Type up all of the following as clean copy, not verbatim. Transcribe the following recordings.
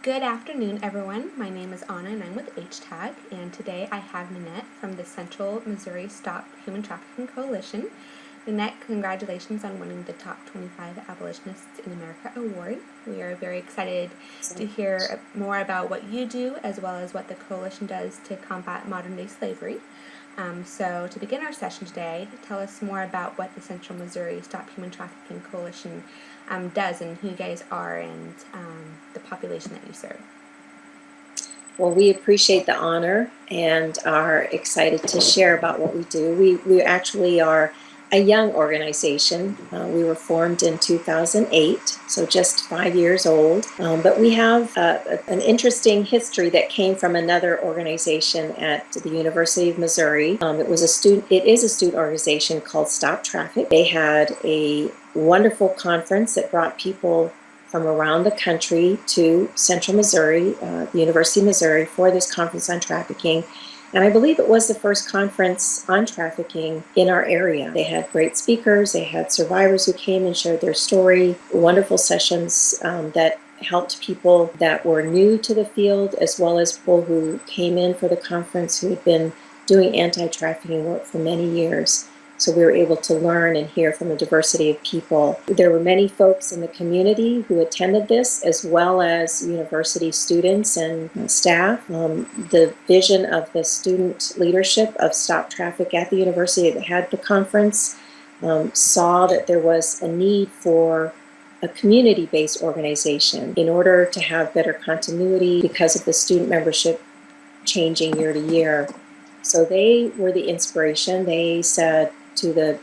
Good afternoon, everyone. My name is Anna, and I'm with HTAG. And today I have Nanette from the Central Missouri Stop Human Trafficking Coalition. Nanette, congratulations on winning the Top 25 Abolitionists in America Award. We are very excited to hear more about what you do, as well as what the coalition does to combat modern-day slavery. So to begin our session today, tell us more about what the Central Missouri Stop Human Trafficking Coalition does, and who you guys are, and the population that you serve. Well, we appreciate the honor and are excited to share about what we do. We actually are a young organization. We were formed in 2008, so just 5 years old. But we have an interesting history that came from another organization at the University of Missouri. It is a student organization called Stop Traffic. They had a wonderful conference that brought people from around the country to Central Missouri, the University of Missouri, for this conference on trafficking. And I believe it was the first conference on trafficking in our area. They had great speakers, they had survivors who came and shared their story, wonderful sessions that helped people that were new to the field, as well as people who came in for the conference who had been doing anti-trafficking work for many years. So we were able to learn and hear from a diversity of people. There were many folks in the community who attended this, as well as university students and staff. The vision of the student leadership of Stop Traffic at the university that had the conference saw that there was a need for a community-based organization in order to have better continuity because of the student membership changing year to year. So they were the inspiration. They said to the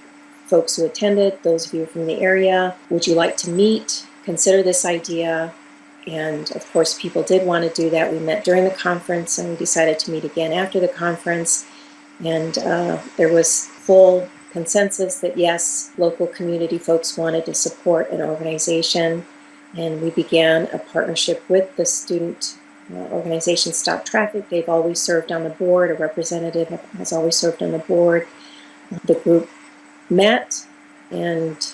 folks who attended, those of you from the area, would you like to meet, consider this idea? And of course, people did want to do that. We met during the conference, and we decided to meet again after the conference. And there was full consensus that yes, local community folks wanted to support an organization. And we began a partnership with the student organization Stop Traffic. They've always served on the board. A representative has always served on the board. The group met and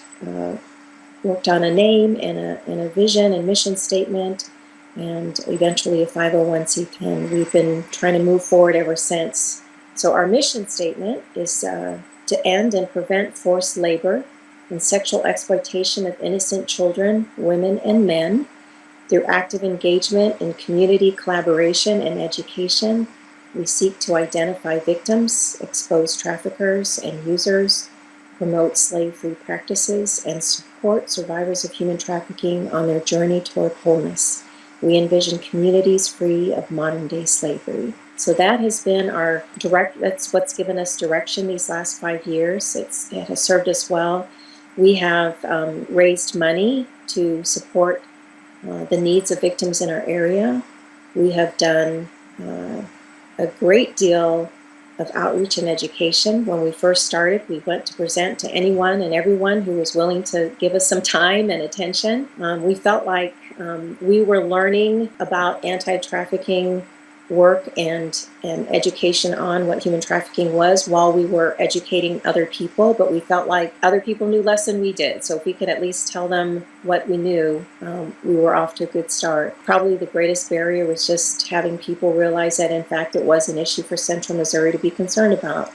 worked on a name and a vision and mission statement, and eventually a 501c3. And we've been trying to move forward ever since. So our mission statement is to end and prevent forced labor and sexual exploitation of innocent children, women, and men through active engagement in community collaboration and education. We seek to identify victims, expose traffickers and users, promote slave-free practices, and support survivors of human trafficking on their journey toward wholeness. We envision communities free of modern-day slavery. So that has been that's what's given us direction these last 5 years. It has served us well. We have raised money to support the needs of victims in our area. We have done a great deal of outreach and education. When we first started, we went to present to anyone and everyone who was willing to give us some time and attention. We felt like we were learning about anti-trafficking work and education on what human trafficking was while we were educating other people, but we felt like other people knew less than we did. So if we could at least tell them what we knew, we were off to a good start. Probably the greatest barrier was just having people realize that in fact it was an issue for Central Missouri to be concerned about.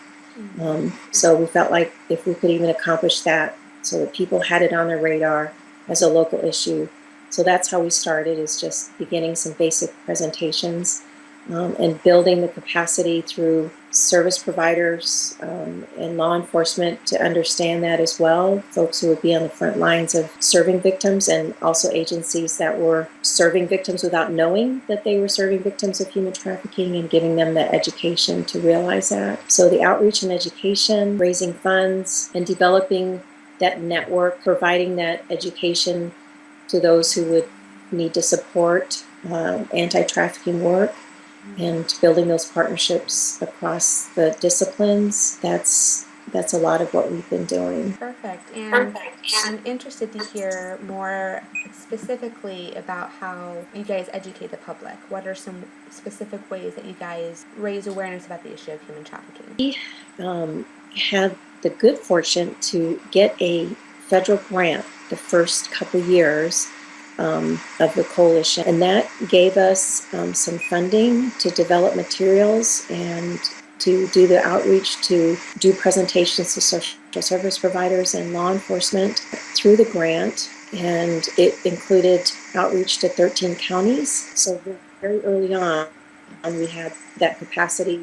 So we felt like if we could even accomplish that so that people had it on their radar as a local issue. So that's how we started, is just beginning some basic presentations. And building the capacity through service providers and law enforcement to understand that as well, folks who would be on the front lines of serving victims, and also agencies that were serving victims without knowing that they were serving victims of human trafficking, and giving them that education to realize that. So the outreach and education, raising funds, and developing that network, providing that education to those who would need to support anti-trafficking work, and building those partnerships across the disciplines. That's a lot of what we've been doing. Perfect. And I'm interested to hear more specifically about how you guys educate the public. What are some specific ways that you guys raise awareness about the issue of human trafficking? We had the good fortune to get a federal grant the first couple years of the coalition. And that gave us some funding to develop materials and to do the outreach, to do presentations to social service providers and law enforcement through the grant. And it included outreach to 13 counties. So very early on, we had that capacity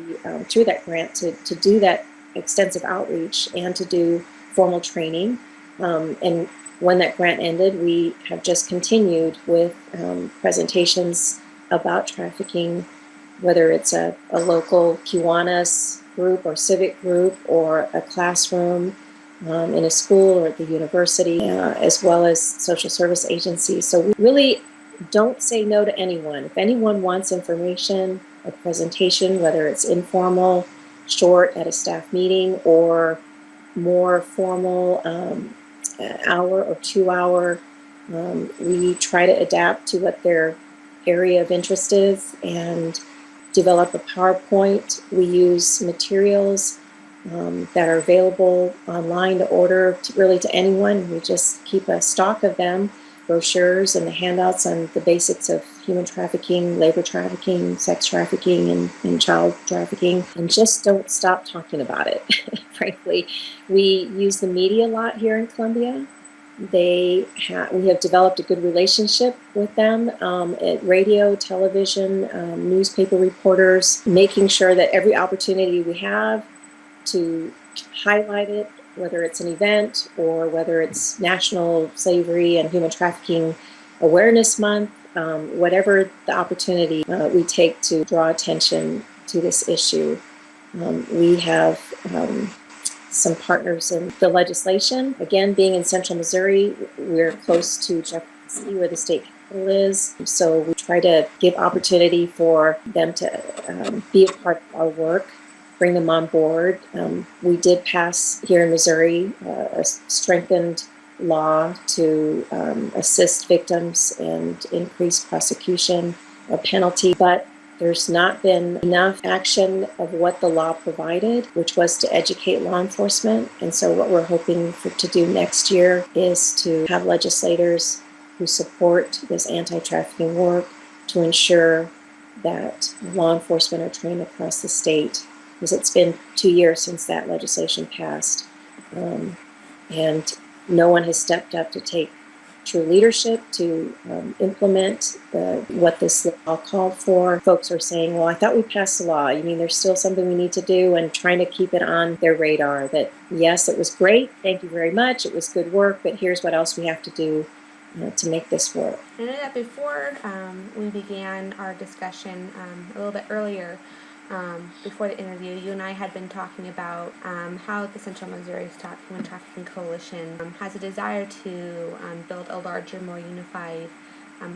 through that grant to do that extensive outreach and to do formal training. And when that grant ended, we have just continued with presentations about trafficking, whether it's a local Kiwanis group or civic group or a classroom in a school or at the university, as well as social service agencies. So we really don't say no to anyone. If anyone wants information, a presentation, whether it's informal, short at a staff meeting, or more formal, hour or 2 hour, we try to adapt to what their area of interest is and develop a PowerPoint. We use materials that are available online to order really to anyone. We just keep a stock of them, brochures and the handouts on the basics of human trafficking, labor trafficking, sex trafficking, and child trafficking, and just don't stop talking about it. Frankly, we use the media a lot here in Columbia. We have developed a good relationship with them at radio, television, newspaper reporters, making sure that every opportunity we have to highlight it, whether it's an event or whether it's National Slavery and Human Trafficking Awareness Month, whatever the opportunity we take to draw attention to this issue. We have some partners in the legislation. Again, being in central Missouri, we're close to Jefferson, where the state capital is. So we try to give opportunity for them to be a part of our work, bring them on board. We did pass here in Missouri a strengthened law to assist victims and increase prosecution penalty, but there's not been enough action of what the law provided, which was to educate law enforcement. And so what we're hoping to do next year is to have legislators who support this anti-trafficking work to ensure that law enforcement are trained across the state, because it's been 2 years since that legislation passed. And no one has stepped up to take true leadership to implement what this law called for. Folks are saying, well, I thought we passed the law. You mean there's still something we need to do? And trying to keep it on their radar that, yes, it was great. Thank you very much. It was good work. But here's what else we have to do to make this work. I know that before we began our discussion a little bit earlier, before the interview, you and I had been talking about how the Central Missouri Stop Human Trafficking Coalition has a desire to build a larger, more unified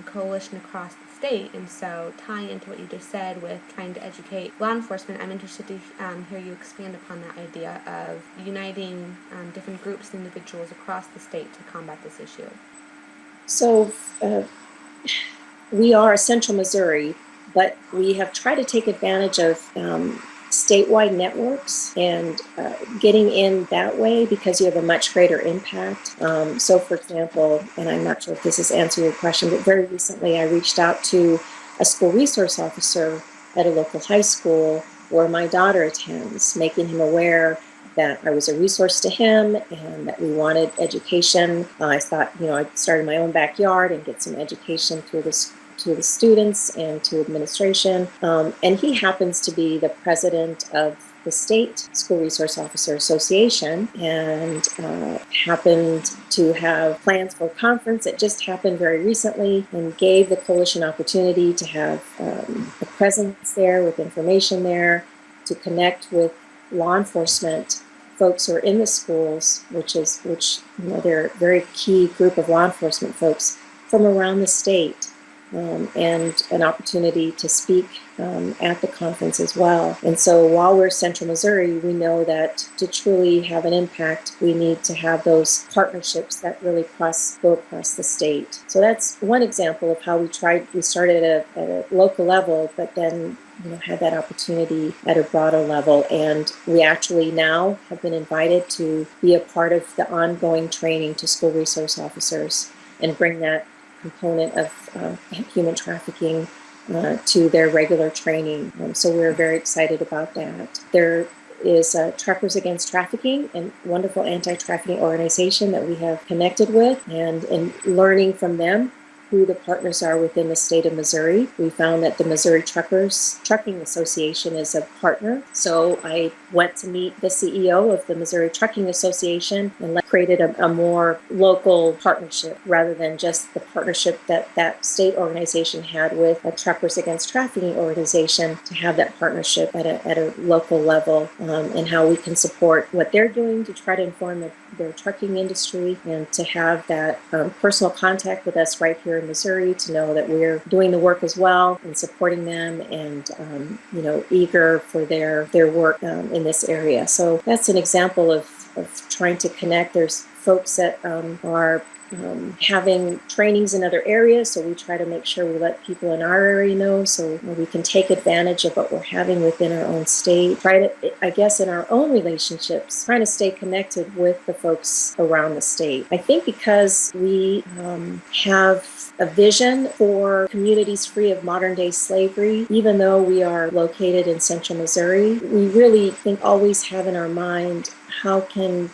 coalition across the state. And so, tying into what you just said with trying to educate law enforcement, I'm interested to hear you expand upon that idea of uniting different groups and individuals across the state to combat this issue. So, we are Central Missouri, but we have tried to take advantage of statewide networks and getting in that way because you have a much greater impact. So, for example, and I'm not sure if this is answering your question, but very recently I reached out to a school resource officer at a local high school where my daughter attends, making him aware that I was a resource to him and that we wanted education. I thought, I'd start in my own backyard and get some education through this to the students and to administration. And he happens to be the president of the State School Resource Officer Association and happened to have plans for a conference that just happened very recently and gave the coalition opportunity to have a presence there with information there to connect with law enforcement folks who are in the schools, which they're a very key group of law enforcement folks from around the state. And an opportunity to speak at the conference as well. And so while we're Central Missouri, we know that to truly have an impact, we need to have those partnerships that really go across the state. So that's one example of how we started at a local level, but then had that opportunity at a broader level. And we actually now have been invited to be a part of the ongoing training to school resource officers and bring that component of human trafficking to their regular training. So we're very excited about that. There is Truckers Against Trafficking, a wonderful anti-trafficking organization that we have connected with, and in learning from them who the partners are within the state of Missouri. We found that the Missouri Trucking Association is a partner. So I went to meet the CEO of the Missouri Trucking Association and created a more local partnership rather than just the partnership that that state organization had with a Truckers Against Trafficking organization, to have that partnership at a local level, and how we can support what they're doing to try to inform their trucking industry, and to have that personal contact with us right here in Missouri, to know that we're doing the work as well and supporting them, and eager for their work in this area. So that's an example of trying to connect. There's folks that are having trainings in other areas, so we try to make sure we let people in our area know, so we can take advantage of what we're having within our own state. Try to, I guess, in our own relationships, trying to stay connected with the folks around the state. I think because we have a vision for communities free of modern day slavery, even though we are located in central Missouri, we really always have in our mind, how can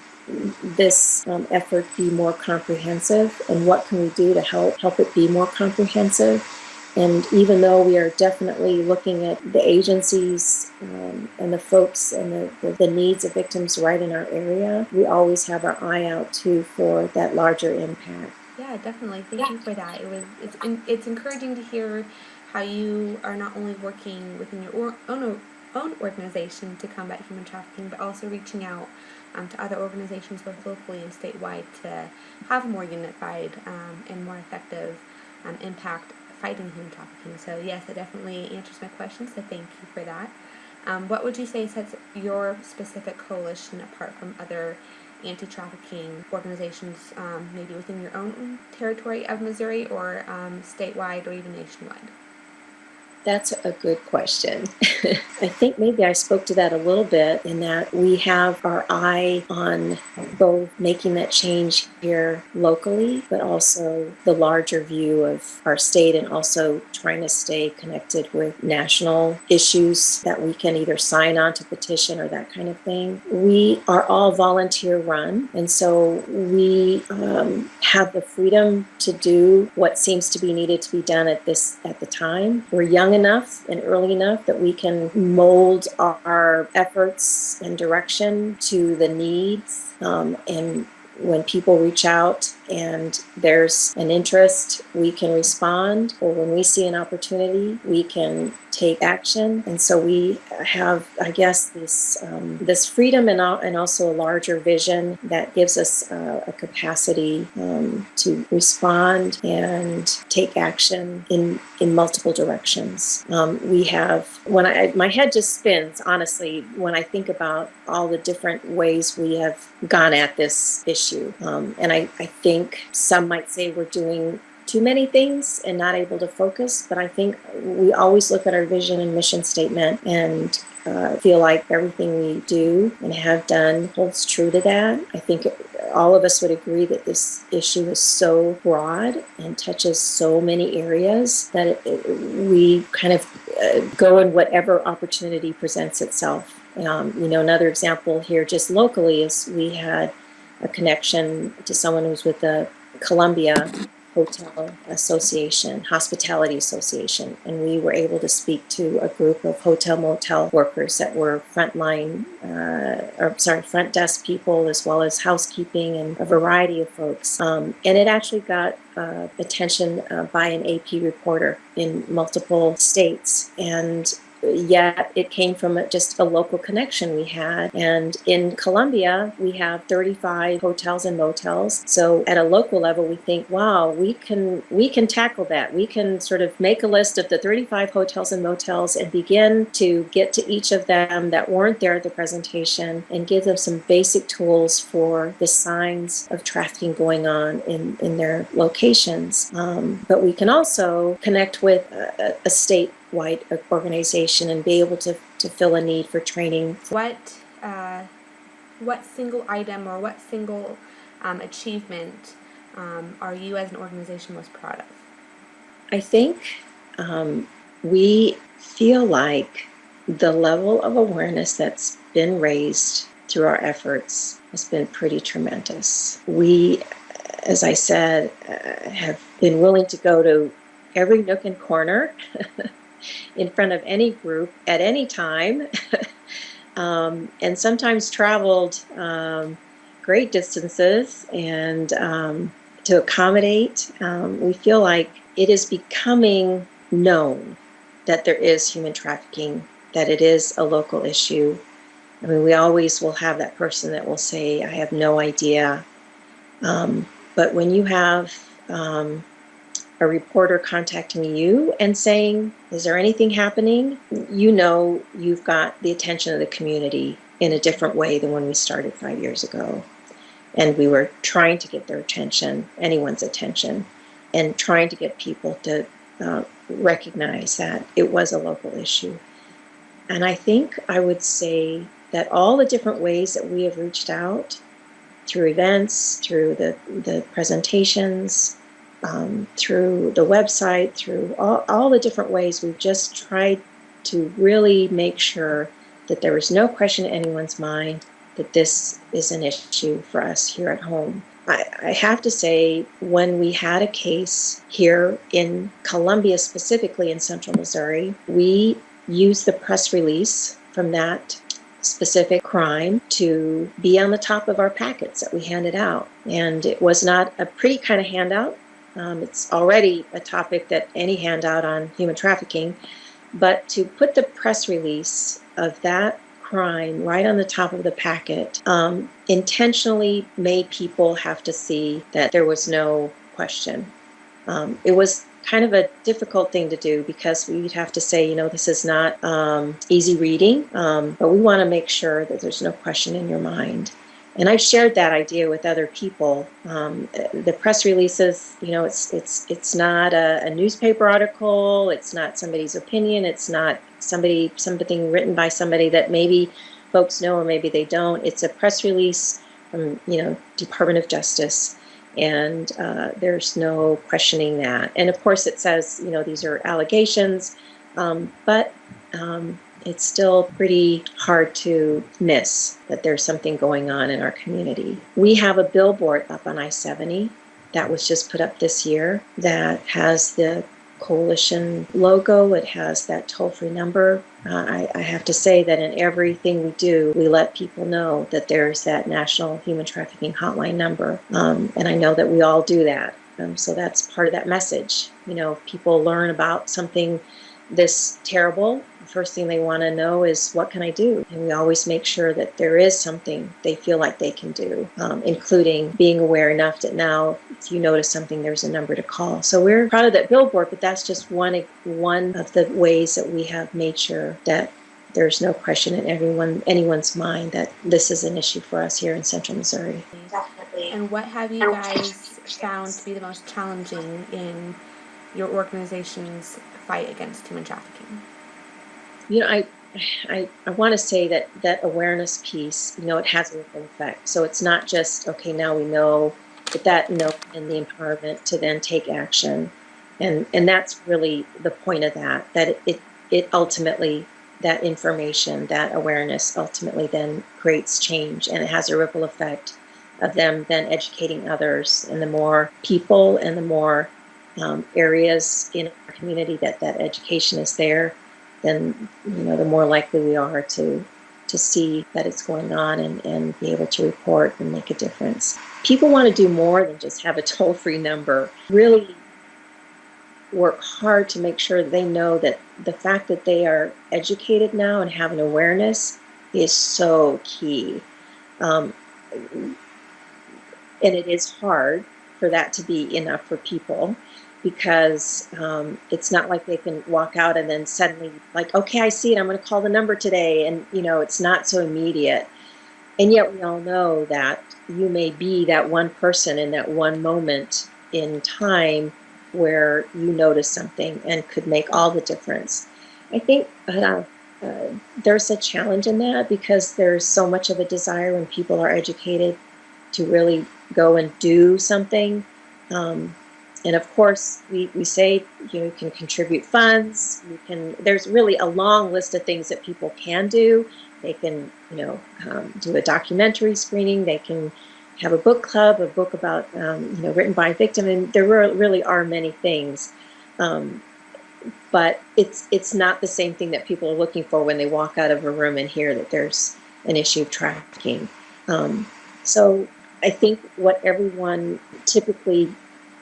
this effort be more comprehensive, and what can we do to help it be more comprehensive? And even though we are definitely looking at the agencies and the folks and the needs of victims right in our area, we always have our eye out too for that larger impact. Yeah, definitely. Thank you for that. It's encouraging to hear how you are not only working within your own organization to combat human trafficking, but also reaching out to other organizations both locally and statewide to have a more unified and more effective impact fighting human trafficking. So yes, it definitely answers my question, so thank you for that. What would you say sets your specific coalition apart from other anti-trafficking organizations, maybe within your own territory of Missouri, or statewide, or even nationwide? That's a good question. I think maybe I spoke to that a little bit, in that we have our eye on both making that change here locally, but also the larger view of our state, and also trying to stay connected with national issues that we can either sign on to petition or that kind of thing. We are all volunteer run, and so we have the freedom to do what seems to be needed to be done at the time. We're young enough and early enough that we can mold our efforts and direction to the needs, and when people reach out and there's an interest, we can respond, or when we see an opportunity, we can take action. And so we have, I guess, this freedom and also a larger vision that gives us a capacity to respond and take action in multiple directions. We have, my head just spins, honestly, when I think about all the different ways we have gone at this issue. And I think some might say we're doing too many things and not able to focus, but I think we always look at our vision and mission statement and feel like everything we do and have done holds true to that. I think all of us would agree that this issue is so broad and touches so many areas that we kind of go in whatever opportunity presents itself. Another example here just locally is we had a connection to someone who's with the Columbia Hotel Association, Hospitality Association, and we were able to speak to a group of hotel motel workers that were front desk people, as well as housekeeping and a variety of folks. And it actually got attention by an AP reporter in multiple states, and yet it came from just a local connection we had. And in Columbia, we have 35 hotels and motels. So at a local level, we think, wow, we can tackle that. We can sort of make a list of the 35 hotels and motels and begin to get to each of them that weren't there at the presentation and give them some basic tools for the signs of trafficking going on in their locations. But we can also connect with a state wide organization and be able to fill a need for training. What single item or what single achievement are you as an organization most proud of? I think we feel like the level of awareness that's been raised through our efforts has been pretty tremendous. We, as I said, have been willing to go to every nook and corner in front of any group at any time, and sometimes traveled great distances and to accommodate. We feel like it is becoming known that there is human trafficking, that it is a local issue. I mean, we always will have that person that will say, I have no idea. But when you have a reporter contacting you and saying, is there anything happening? You know you've got the attention of the community in a different way than when we started 5 years ago. And we were trying to get their attention, anyone's attention, and trying to get people to recognize that it was a local issue. And I think I would say that all the different ways that we have reached out through events, through the presentations, through the website, through all the different ways, we've just tried to really make sure that there was no question in anyone's mind that this is an issue for us here at home. I have to say, when we had a case here in Columbia, specifically in central Missouri, we used the press release from that specific crime to be on the top of our packets that we handed out. And it was not a pretty kind of handout. It's already a topic that any handout on human trafficking, but to put the press release of that crime right on the top of the packet intentionally made people have to see that there was no question. It was kind of a difficult thing to do because we'd have to say, this is not easy reading, but we want to make sure that there's no question in your mind. And I've shared that idea with other people. The press releases, it's not a newspaper article. It's not somebody's opinion. It's not something written by somebody that maybe folks know or maybe they don't. It's a press release from, Department of Justice. And there's no questioning that. And of course it says, these are allegations, but it's still pretty hard to miss that there's something going on in our community. We have a billboard up on I-70 that was just put up this year that has the coalition logo. It has that toll-free number. I have to say that in everything we do, we let people know that there's that National Human Trafficking Hotline number. And I know that we all do that. So that's part of that message. If people learn about something this terrible, the first thing they want to know is, what can I do? And we always make sure that there is something they feel like they can do, including being aware enough that now, if you notice something, there's a number to call. So we're proud of that billboard, but that's just one of the ways that we have made sure that there's no question in anyone's mind that this is an issue for us here in central Missouri. Definitely. And what have you guys found to be the most challenging in your organization's fight against human trafficking? I want to say that awareness piece, it has a ripple effect. So it's not just, okay, now we know, but that and the empowerment to then take action. And that's really the point of that it ultimately, that information, that awareness ultimately then creates change, and it has a ripple effect of them then educating others. And the more people and the more areas in our community that education is there, then the more likely we are to see that it's going on and be able to report and make a difference. People want to do more than just have a toll-free number. Really work hard to make sure they know that the fact that they are educated now and have an awareness is so key. And it is hard for that to be enough for people, because it's not like they can walk out and then suddenly like, okay, I see it, I'm going to call the number today. And, it's not so immediate. And yet we all know that you may be that one person in that one moment in time where you notice something and could make all the difference. I think there's a challenge in that, because there's so much of a desire when people are educated to really go and do something. And of course, we say you can contribute funds. There's really a long list of things that people can do. They can do a documentary screening. They can have a book club, a book about written by a victim, and there really are many things. But it's not the same thing that people are looking for when they walk out of a room and hear that there's an issue of trafficking. So I think what everyone typically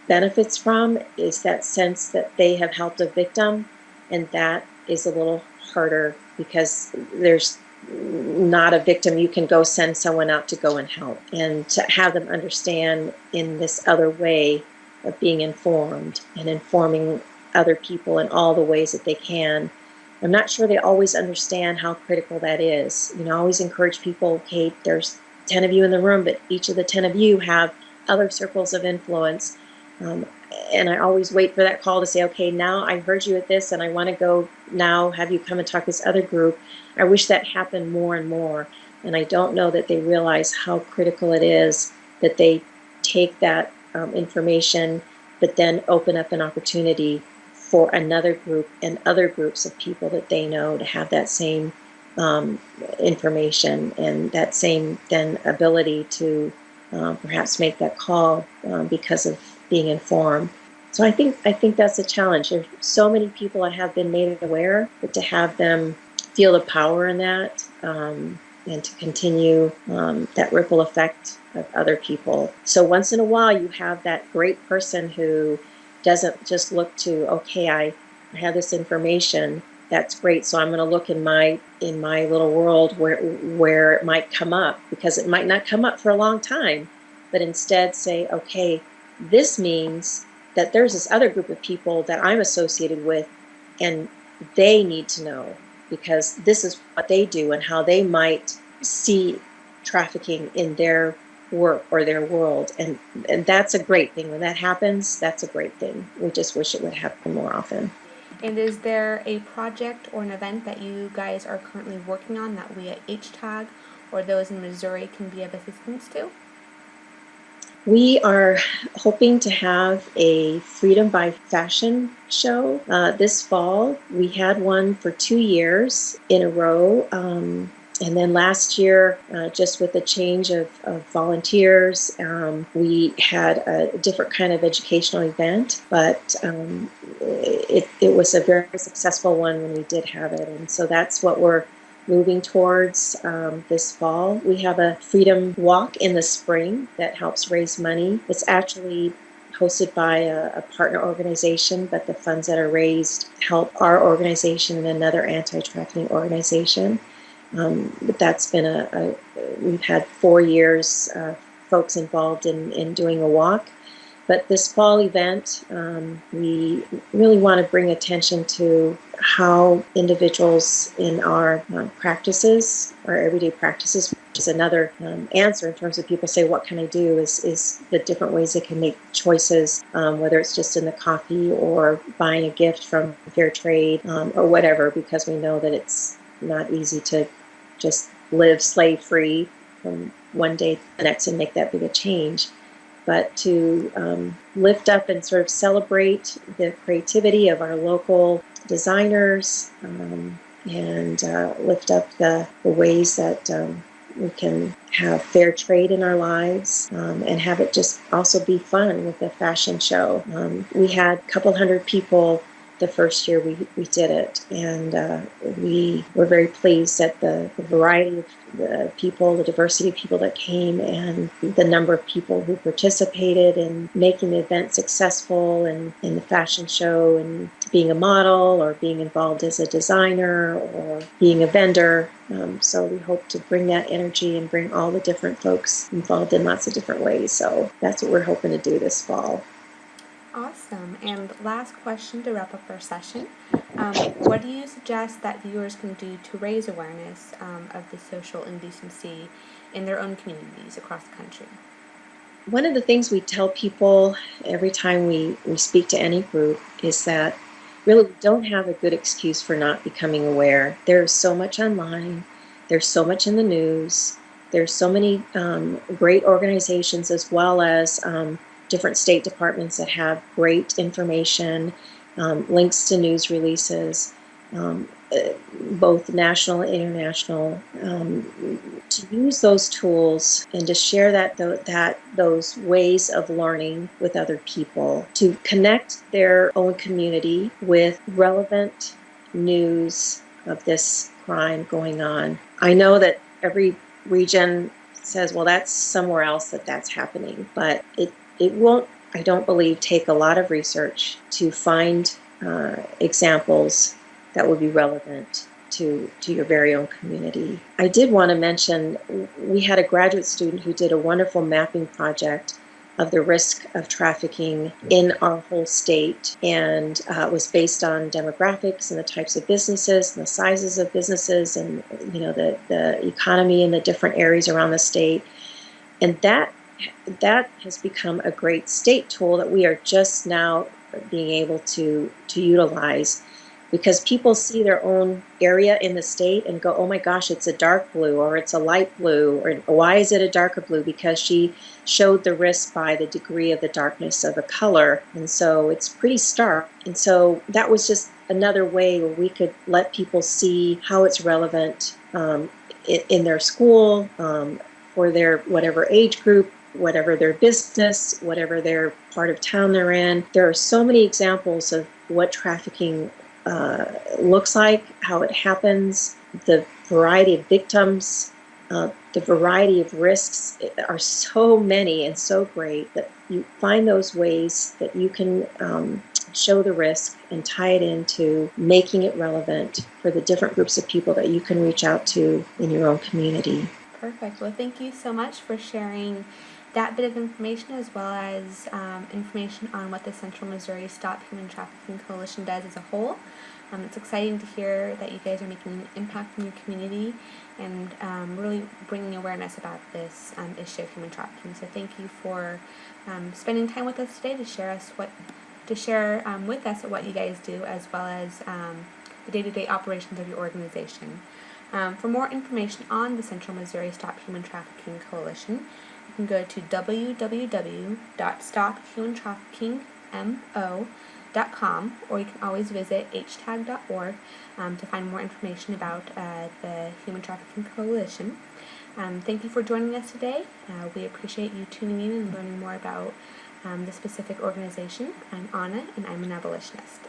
benefits from is that sense that they have helped a victim, and that is a little harder because there's not a victim you can go send someone out to go and help, and to have them understand in this other way of being informed and informing other people in all the ways that they can. I'm not sure they always understand how critical that is. I always encourage people, okay, there's 10 of you in the room, but each of the 10 of you have other circles of influence. And I always wait for that call to say, okay, now I heard you at this and I want to go now have you come and talk to this other group. I wish that happened more and more. And I don't know that they realize how critical it is that they take that information, but then open up an opportunity for another group and other groups of people that they know to have that same information and that same then ability to perhaps make that call because of being informed. So I think that's a challenge. There's so many people that have been made aware, but to have them feel the power in that and to continue that ripple effect of other people. So once in a while you have that great person who doesn't just look to, okay, I have this information, that's great, so I'm going to look in my little world where it might come up, because it might not come up for a long time, but instead say, okay, this means that there's this other group of people that I'm associated with, and they need to know, because this is what they do and how they might see trafficking in their work or their world. And that's a great thing. When that happens, that's a great thing. We just wish it would happen more often. And is there a project or an event that you guys are currently working on that we at HTAG or those in Missouri can be of assistance to? We are hoping to have a Freedom by Fashion show this fall. We had one for 2 years in a row. And then last year, just with the change of volunteers, we had a different kind of educational event, but it was a very successful one when we did have it. And so that's what we're moving towards this fall. We have a Freedom Walk in the spring that helps raise money. It's actually hosted by a partner organization, but the funds that are raised help our organization and another anti-trafficking organization. But that's been we've had 4 years folks involved in doing a walk. But this fall event, we really want to bring attention to how individuals in our practices, our everyday practices, which is another answer in terms of people say, what can I do, is the different ways they can make choices, whether it's just in the coffee or buying a gift from fair trade or whatever, because we know that it's not easy to just live slave-free from one day to the next and make that big a change. But to lift up and sort of celebrate the creativity of our local designers and lift up the ways that we can have fair trade in our lives and have it just also be fun with the fashion show. We had a couple hundred people the first year we did it, and we were very pleased at the variety of the people, the diversity of people that came, and the number of people who participated in making the event successful, and in the fashion show, and being a model or being involved as a designer or being a vendor. So we hope to bring that energy and bring all the different folks involved in lots of different ways. So that's what we're hoping to do this fall. Awesome. And last question to wrap up our session. What do you suggest that viewers can do to raise awareness of the social indecency in their own communities across the country? One of the things we tell people every time we speak to any group is that really we don't have a good excuse for not becoming aware. There's so much online. There's so much in the news. There's so many great organizations, as well as different state departments that have great information, links to news releases, both national and international, to use those tools and to share those ways of learning with other people, to connect their own community with relevant news of this crime going on. I know that every region says, well, that's somewhere else that's happening, but it won't, I don't believe, take a lot of research to find examples that would be relevant to your very own community. I did want to mention, we had a graduate student who did a wonderful mapping project of the risk of trafficking in our whole state, and it was based on demographics and the types of businesses and the sizes of businesses and the economy in the different areas around the state. And that has become a great state tool that we are just now being able to utilize, because people see their own area in the state and go, oh my gosh, it's a dark blue or it's a light blue, or why is it a darker blue? Because she showed the risk by the degree of the darkness of a color, and so it's pretty stark. And so that was just another way where we could let people see how it's relevant in their school, for their whatever age group, whatever their business, whatever their part of town they're in. There are so many examples of what trafficking looks like, how it happens, the variety of victims, the variety of risks are so many and so great that you find those ways that you can show the risk and tie it into making it relevant for the different groups of people that you can reach out to in your own community. Perfect. Well, thank you so much for sharing that bit of information, as well as information on what the Central Missouri Stop Human Trafficking Coalition does as a whole. It's exciting to hear that you guys are making an impact in your community and really bringing awareness about this issue of human trafficking. So thank you for spending time with us today to share with us what you guys do, as well as the day-to-day operations of your organization. For more information on the Central Missouri Stop Human Trafficking Coalition, you can go to www.stophumantraffickingmo.com, or you can always visit htag.org to find more information about the Human Trafficking Coalition. Thank you for joining us today. We appreciate you tuning in and learning more about the specific organization. I'm Anna, and I'm an abolitionist.